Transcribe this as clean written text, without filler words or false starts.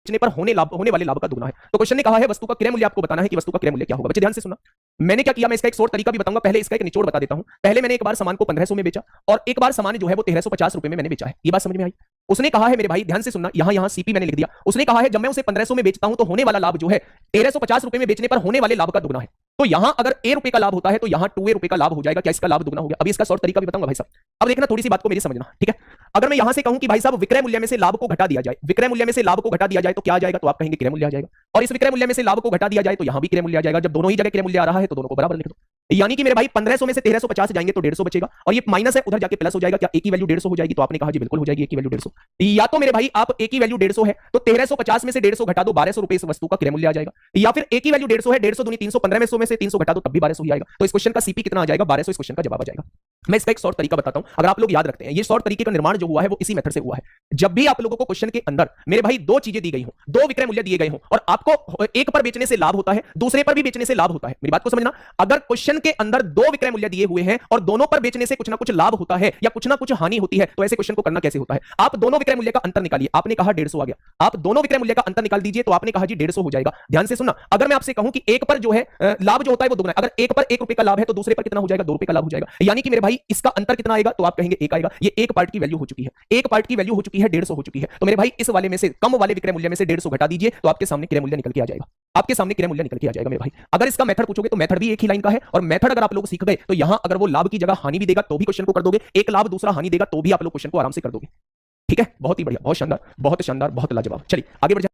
बेचने पर होने वाले लाभ का दुगना है। तो क्वेश्चन ने कहा है वस्तु का क्रय मूल्य आपको बताना है कि वस्तु का क्रय मूल्य क्या होगा। बच्चे ध्यान से सुनना, मैंने क्या किया, मैं इसका एक शॉर्ट तरीका भी बताऊंगा, पहले इसका एक निचोड़ बता देता हूं। पहले मैंने एक बार सामान को 1500 में बेचा और एक बार सामान जो है वो 1350 रुपए में मैंने बेचा है। ये बात समझ में आई। उसने कहा है मेरे भाई ध्यान से सुनना, यहां सीपी मैंने लिख दिया। उसने कहा है जब मैं उसे 1500 में बेचता हूं तो होने वाला लाभ जो है 1350 रुपए में बेचने पर होने वाले लाभ का दुगना है। तो यहां अगर ए रुपए का लाभ होता है तो यहां 2 रुपए का लाभ हो जाएगा। क्या इसका लाभ दुगना हो गया? अभी इसका शॉर्ट तरीका भी बताऊंगा भाई साहब। अब देखना थोड़ी सी बात को मेरी समझना, ठीक है। अगर मैं यहां से कहूं कि भाई साहब विक्रय मूल्य में से लाभ को घटा दिया जाए, विक्रय मूल्य में से लाभ को घटा दिया जाए तो क्या आ जाएगा? तो आप कहेंगे क्रय मूल्य आ जाएगा। और इस विक्रय मूल्य में से लाभ को घटा दिया जाए तो यहां भी क्रय मूल्य आ जाएगा। जब दोनों ही जगह क्रय मूल्य आ रहा है तो दोनों को बराबर लिख दो। यानी कि मेरे भाई 1500 में से 1350 जाएंगे तो 150 बचेगा और ये माइनस है उधर जाके प्लस हो जाएगा। क्या ए की वैल्यू 150 हो जाएगी? तो आपने कहा जी बिल्कुल हो जाएगी, ए की वैल्यू 150। या तो मेरे भाई आप ए की वैल्यू 150 है तो 1350 में से 150 घटा दो, 1200 रुपए इस वस्तु का क्रय मूल्य आ जाएगा। या फिर ए की वैल्यू 150 है, 150 दूनी 300, 1500 में से 300 घटा दो तब भी 1200 ही आएगा। तो इस क्वेश्चन का सीपी कितना आ जाएगा? 1200 इस क्वेश्चन का जवाब आ जाएगा। मैं इसका एक शॉर्ट तरीका बताता हूं, अगर आप लोग याद रखते हैं। ये शॉर्ट तरीके का निर्माण जो हुआ है वो इसी मेथड से हुआ है। जब भी आप लोगों को क्वेश्चन के अंदर मेरे भाई दो चीजें दी गई हो, दो विक्रय मूल्य दिए गए हो और आपको एक पर बेचने से लाभ होता है, दूसरे पर भी बेचने से लाभ होता है। मेरी बात को समझना, अगर क्वेश्चन के अंदर दो विक्रय मूल्य दिए हुए हैं और दोनों पर बेचने से कुछ ना कुछ लाभ होता है या कुछ ना कुछ हानि होती है, तो ऐसे क्वेश्चन को करना कैसे होता है? आप दोनों विक्रय मूल्य का अंतर निकालिए। आपने कहा 150 आ गया, आप दोनों विक्रय मूल्य का अंतर निकाल दीजिए तो आपने कहा जी 150 हो जाएगा। ध्यान से सुनना, अगर मैं आपसे कहूं कि एक पर जो है लाभ जो होता है वो दुगना है, अगर एक पर 1 रुपए का लाभ है तो दूसरे पर कितना हो जाएगा? 2 रुपए का लाभ हो जाएगा। यानी कि मेरे भाई इसका अंतर कितना आएगा? तो आप कहेंगे 1 आएगा। ये एक पार्ट की वैल्यू हो चुकी है, एक पार्ट की वैल्यू हो चुकी है 150 हो चुकी है। तो मेरे भाई इस वाले में से कम वाले विक्रय मूल्य में से 150 घटा दीजिए तो आपके सामने क्रय मूल्य निकल के आ जाएगा। आपके सामने क्रय मूल्य निकल के आ जाएगा मेरे भाई। अगर इसका मेथड पूछोगे तो मेथड भी एक ही लाइन का है और मेथड अगर आप लोग सीख गए तो यहां अगर वो लाभ की जगह हानि भी देगा तो भी क्वेश्चन को कर दोगे, एक लाभ दूसरा हानि देगा तो भी आप लोग क्वेश्चन को आराम से कर दोगे। ठीक है, बहुत ही बढ़िया, बहुत शानदार, बहुत शानदार, बहुत लाजवाब। चलिए आगे बढ़